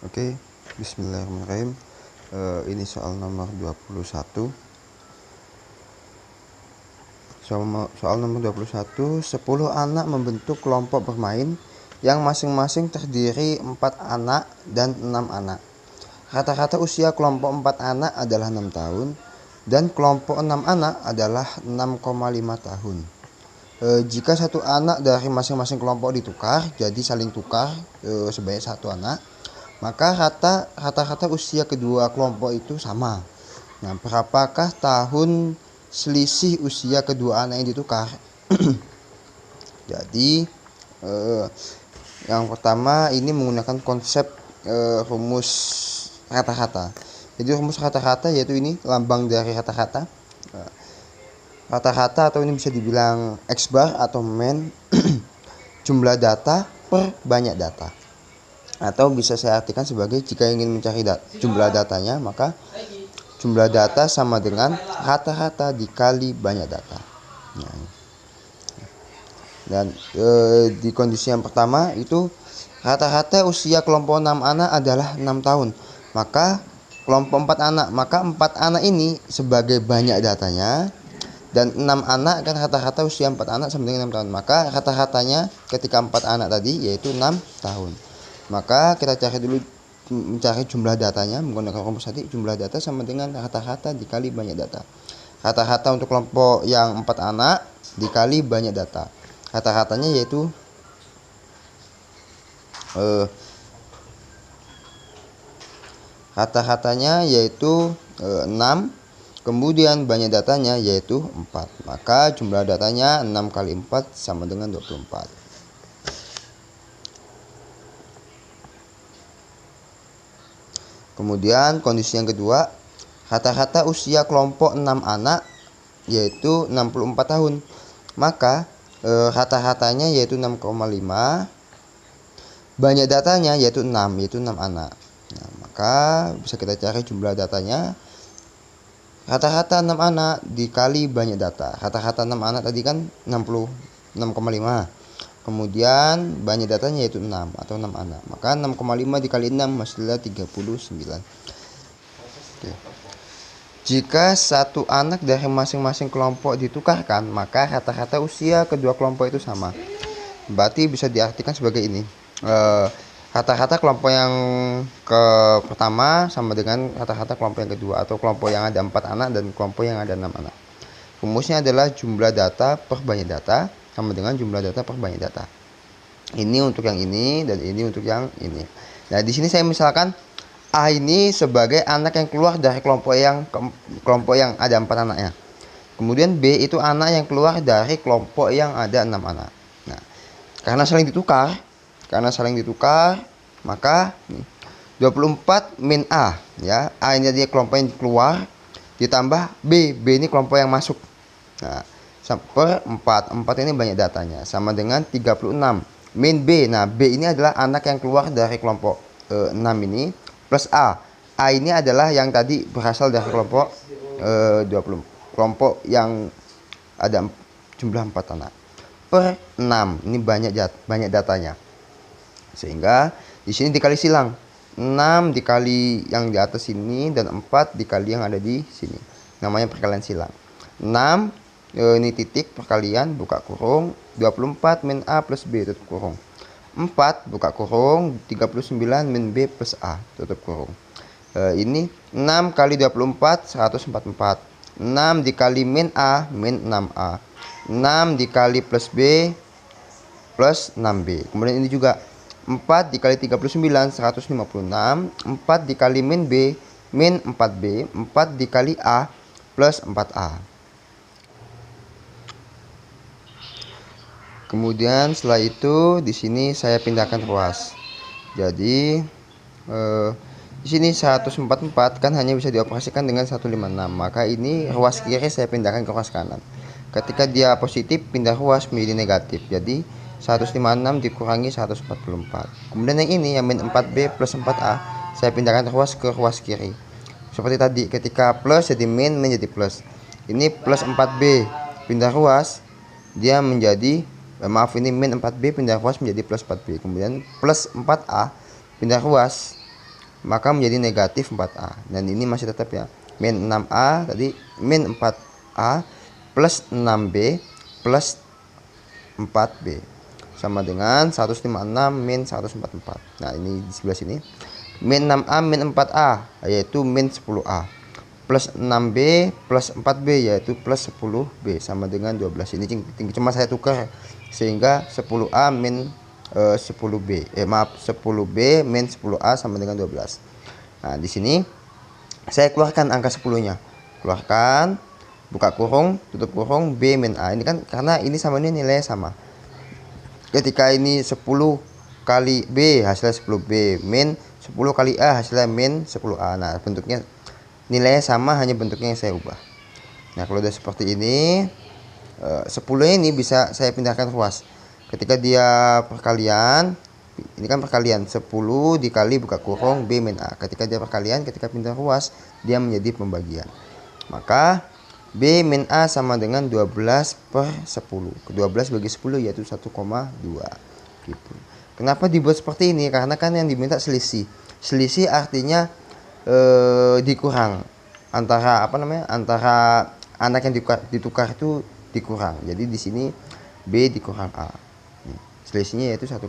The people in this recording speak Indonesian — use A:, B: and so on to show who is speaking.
A: Oke, bismillahirrahmanirrahim. Ini soal nomor 21. Soal nomor 21, 10 anak membentuk kelompok bermain yang masing-masing terdiri 4 anak dan 6 anak. Rata-rata usia kelompok 4 anak adalah 6 tahun dan kelompok 6 anak adalah 6,5 tahun. Jika satu anak dari masing-masing kelompok ditukar, jadi saling tukar sebanyak satu anak, maka rata-rata usia kedua kelompok itu sama. Nah, berapakah tahun selisih usia kedua anak yang ditukar? Jadi yang pertama ini menggunakan konsep rumus rata-rata. Jadi rumus rata-rata yaitu ini lambang dari rata-rata. Rata-rata atau ini bisa dibilang X bar atau men jumlah data per banyak data. Atau bisa saya artikan sebagai jika ingin mencari jumlah datanya, maka jumlah data sama dengan rata-rata dikali banyak data. Dan di kondisi yang pertama itu rata-rata usia kelompok 6 anak adalah 6 tahun. Maka kelompok 4 anak, maka 4 anak ini sebagai banyak datanya, dan 6 anak kan rata-rata usia 4 anak sama dengan 6 tahun. Maka rata-ratanya ketika 4 anak tadi yaitu 6 tahun. Maka kita cari dulu, mencari jumlah datanya menggunakan rumus tadi. Jumlah data sama dengan rata-rata dikali banyak data. Rata-rata untuk kelompok yang 4 anak dikali banyak data. Rata-ratanya yaitu rata-ratanya yaitu 6, kemudian banyak datanya yaitu 4. Maka jumlah datanya 6 kali 4 sama dengan 24. Kemudian kondisi yang kedua, rata-rata usia kelompok 6 anak yaitu 64 tahun. Maka rata-ratanya yaitu 6,5, banyak datanya yaitu 6 anak. Nah, maka bisa kita cari jumlah datanya. Rata-rata 6 anak dikali banyak data. Rata-rata 6 anak tadi kan 6,5. Kemudian banyak datanya yaitu 6 atau 6 anak. Maka 6,5 dikali 6 hasilnya 39. Oke. Jika satu anak dari masing-masing kelompok ditukarkan, maka rata-rata usia kedua kelompok itu sama. Berarti bisa diartikan sebagai ini. Rata-rata kelompok yang ke pertama sama dengan rata-rata kelompok yang kedua, atau kelompok yang ada 4 anak dan kelompok yang ada 6 anak. Rumusnya adalah jumlah data per banyak data sama dengan jumlah data per banyak data. Ini untuk yang ini dan ini untuk yang ini. Nah, di sini saya misalkan A ini sebagai anak yang keluar dari kelompok yang ada 4 anaknya. Kemudian B itu anak yang keluar dari kelompok yang ada 6 anak. Nah, karena saling ditukar, maka 24 min A, ya. A ini dia kelompok yang keluar ditambah B ini kelompok yang masuk. Nah, per 4 ini banyak datanya sama dengan 36 min B. Nah, B ini adalah anak yang keluar dari kelompok 6 ini plus A ini adalah yang tadi berasal dari kelompok 20, kelompok yang ada jumlah 4 anak per 6. Ini banyak datanya, sehingga di sini dikali silang 6 dikali yang di atas ini dan 4 dikali yang ada di sini, namanya perkalian silang. 6 ini titik perkalian buka kurung 24 min A plus B tutup kurung. 4 buka kurung 39 min B plus A tutup kurung. Ini 6 kali 24 144. 6 dikali min A min 6A. 6 dikali plus B plus 6B. Kemudian ini juga 4 dikali 39 156. 4 dikali min B min 4B. 4 dikali A plus 4A. Kemudian setelah itu di sini saya pindahkan ruas. Jadi di sini 144 kan hanya bisa dioperasikan dengan 156. Maka ini ruas kiri saya pindahkan ke ruas kanan. Ketika dia positif, pindah ruas menjadi negatif. Jadi 156 dikurangi 144. Kemudian yang ini yang min 4B plus 4A saya pindahkan ruas ke ruas kiri. Seperti tadi, ketika plus jadi min menjadi plus. Ini plus 4B pindah ruas, dia menjadi ini min 4B pindah ruas menjadi plus 4B. Kemudian plus 4A pindah ruas, maka menjadi negatif 4A. Dan ini masih tetap ya, min 6A tadi, min 4A plus 6B plus 4B sama dengan 156 min 144. Nah ini di sebelah sini, min 6A min 4A yaitu min 10A plus 6B plus 4B yaitu plus 10B sama dengan 12. Ini cuma saya tukar sehingga 10A min 10B 10B min 10A sama dengan 12. Nah di sini saya keluarkan angka 10-nya, keluarkan, buka kurung, tutup kurung, B min A. Ini kan karena ini sama ini nilainya sama. Ketika ini 10 kali B hasilnya 10B min 10 kali A hasilnya min 10A. Nah bentuknya nilainya sama, hanya bentuknya yang saya ubah. Nah kalau udah seperti ini, 10 ini bisa saya pindahkan ruas. Ketika dia perkalian, ini kan perkalian 10 dikali buka kurung B min A. Ketika dia perkalian, ketika pindah ruas, dia menjadi pembagian. Maka B min A sama dengan 12 per 10. 12 bagi 10 yaitu 1,2 gitu. Kenapa dibuat seperti ini? Karena kan yang diminta selisih. Selisih artinya dikurang antara antara anak yang ditukar itu dikurang. Jadi di sini B dikurang A. Selisihnya yaitu 1,2.